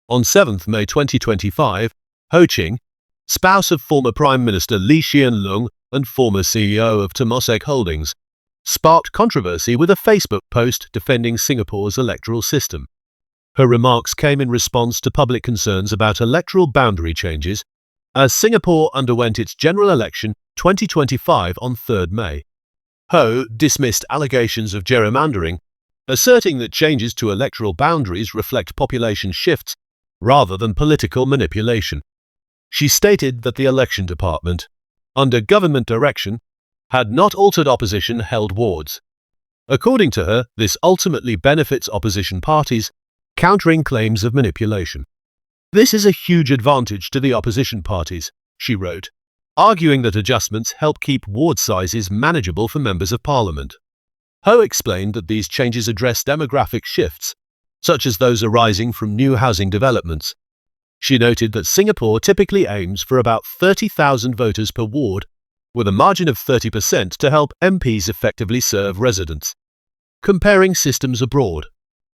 On 7 May 2025, Ching, spouse of former Prime Minister Lee Hsien Loong and former CEO of Temasek Holdings, sparked controversy with a Facebook post defending Singapore's electoral system. Her remarks came in response to public concerns about electoral boundary changes as Singapore underwent its general election 2025 on 3 May. Ho dismissed allegations of gerrymandering, asserting that changes to electoral boundaries reflect population shifts rather than political manipulation. She stated that the election department, under government direction, had not altered opposition-held wards. According to her, this ultimately benefits opposition parties, countering claims of manipulation. This is a huge advantage to the opposition parties, she wrote, arguing that adjustments help keep ward sizes manageable for members of parliament. Ho explained that these changes address demographic shifts, such as those arising from new housing developments. She noted that Singapore typically aims for about 30,000 voters per ward, with a margin of 30% to help MPs effectively serve residents. Comparing systems abroad,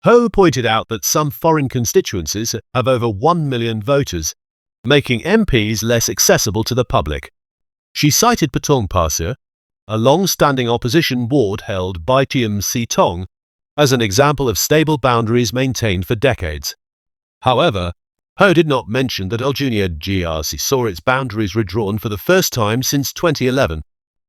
Ho pointed out that some foreign constituencies have over 1 million voters, making MPs less accessible to the public. She cited Potong Pasir, a long-standing opposition ward held by PM Wong, as an example of stable boundaries maintained for decades. However, Ho did not mention that Aljunied GRC saw its boundaries redrawn for the first time since 2011,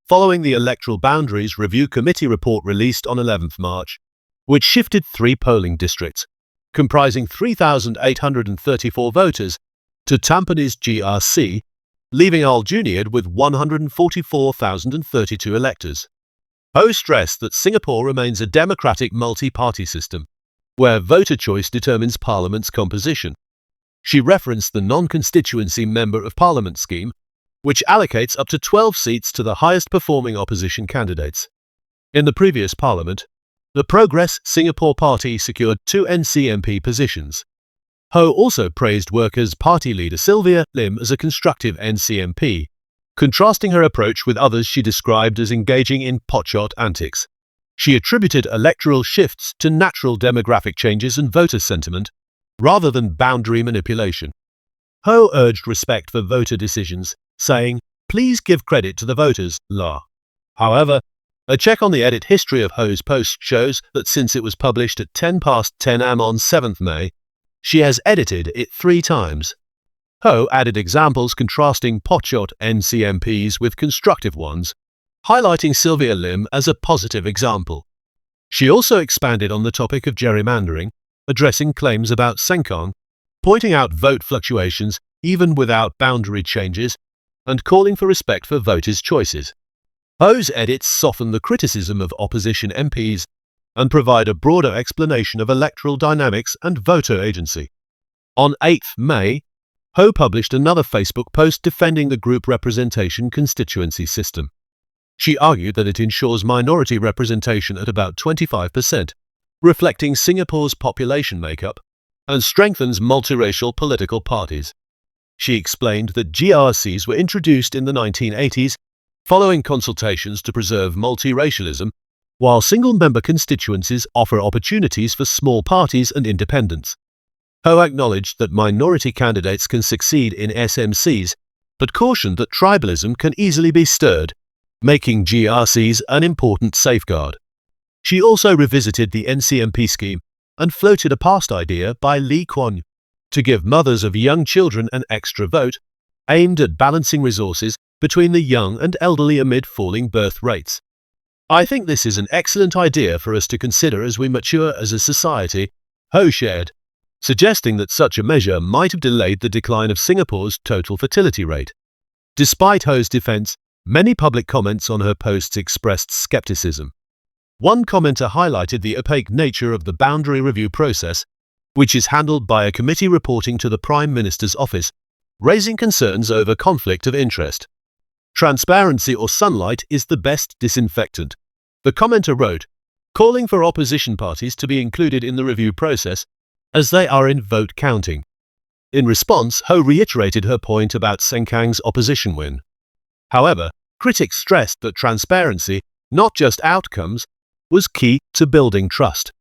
following the Electoral Boundaries Review Committee report released on 11 March, which shifted 3 polling districts, comprising 3,834 voters, to Tampines GRC, leaving Aljunied with 144,032 electors. Ho stressed that Singapore remains a democratic multi-party system, where voter choice determines parliament's composition. She referenced the non-constituency Member of Parliament scheme, which allocates up to 12 seats to the highest-performing opposition candidates. In the previous parliament, the Progress Singapore Party secured 2 NCMP positions. Ho also praised Workers' Party leader Sylvia Lim as a constructive NCMP, contrasting her approach with others she described as engaging in potshot antics. She attributed electoral shifts to natural demographic changes and voter sentiment, rather than boundary manipulation. Ho urged respect for voter decisions, saying, "Please give credit to the voters, La." However, a check on the edit history of Ho's post shows that since it was published at 10 am on 7 May, she has edited it 3 times. Ho added examples contrasting potshot NCMPs with constructive ones, highlighting Sylvia Lim as a positive example. She also expanded on the topic of gerrymandering, addressing claims about Sengkang, pointing out vote fluctuations even without boundary changes, and calling for respect for voters' choices. Ho's edits soften the criticism of opposition MPs and provide a broader explanation of electoral dynamics and voter agency. On 8 May, Ho published another Facebook post defending the group representation constituency system. She argued that it ensures minority representation at about 25%, reflecting Singapore's population makeup, and strengthens multiracial political parties. She explained that GRCs were introduced in the 1980s following consultations to preserve multiracialism, while single-member constituencies offer opportunities for small parties and independents. Ho acknowledged that minority candidates can succeed in SMCs, but cautioned that tribalism can easily be stirred, making GRCs an important safeguard. She also revisited the NCMP scheme and floated a past idea by Lee Kuan Yew to give mothers of young children an extra vote, aimed at balancing resources between the young and elderly amid falling birth rates. "I think this is an excellent idea for us to consider as we mature as a society," Ho shared, suggesting that such a measure might have delayed the decline of Singapore's total fertility rate. Despite Ho's defense, many public comments on her posts expressed skepticism. One commenter highlighted the opaque nature of the boundary review process, which is handled by a committee reporting to the Prime Minister's office, raising concerns over conflict of interest. "Transparency or sunlight is the best disinfectant," the commenter wrote, calling for opposition parties to be included in the review process as they are in vote counting. In response, Ho reiterated her point about Sengkang's opposition win. However, critics stressed that transparency, not just outcomes, was key to building trust.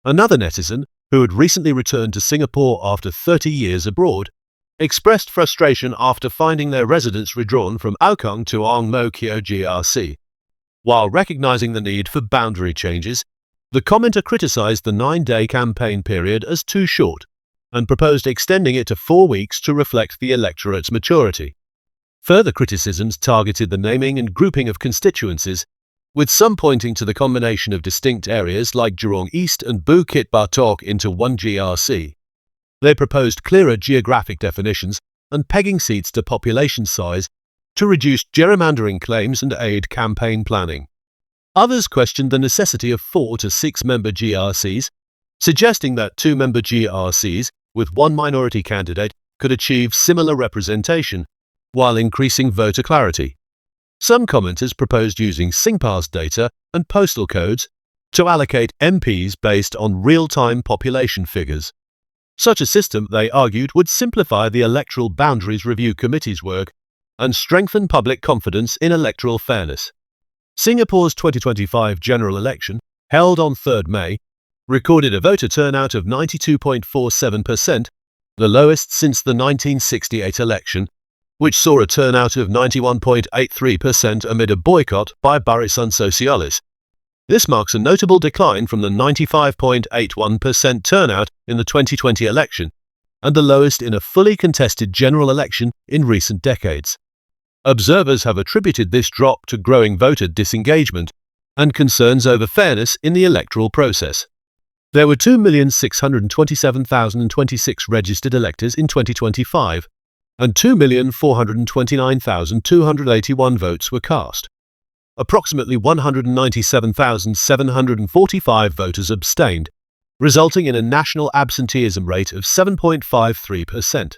Another netizen, who had recently returned to Singapore after 30 years abroad, expressed frustration after finding their residence redrawn from Aokang to Ang Mo Kio GRC. While recognizing the need for boundary changes, the commenter criticized the 9-day campaign period as too short and proposed extending it to 4 weeks to reflect the electorate's maturity. Further criticisms targeted the naming and grouping of constituencies, with some pointing to the combination of distinct areas like Jurong East and Bukit Batok into one GRC. They proposed clearer geographic definitions and pegging seats to population size to reduce gerrymandering claims and aid campaign planning. Others questioned the necessity of 4 to 6-member GRCs, suggesting that 2-member GRCs with one minority candidate could achieve similar representation while increasing voter clarity. Some commenters proposed using SingPass data and postal codes to allocate MPs based on real-time population figures. Such a system, they argued, would simplify the Electoral Boundaries Review Committee's work and strengthen public confidence in electoral fairness. Singapore's 2025 general election, held on 3 May, recorded a voter turnout of 92.47%, the lowest since the 1968 election, which saw a turnout of 91.83% amid a boycott by Barisan Sosialis. This marks a notable decline from the 95.81% turnout in the 2020 election, and the lowest in a fully contested general election in recent decades. Observers have attributed this drop to growing voter disengagement and concerns over fairness in the electoral process. There were 2,627,026 registered electors in 2025, and 2,429,281 votes were cast. Approximately 197,745 voters abstained, resulting in a national absenteeism rate of 7.53%.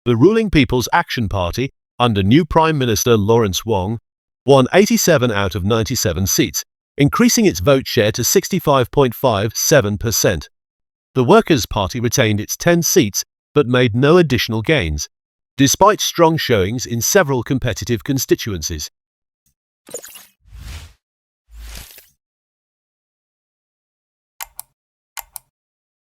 The ruling People's Action Party, under new Prime Minister Lawrence Wong, won 87 out of 97 seats, increasing its vote share to 65.57%. The Workers' Party retained its 10 seats but made no additional gains, despite strong showings in several competitive constituencies.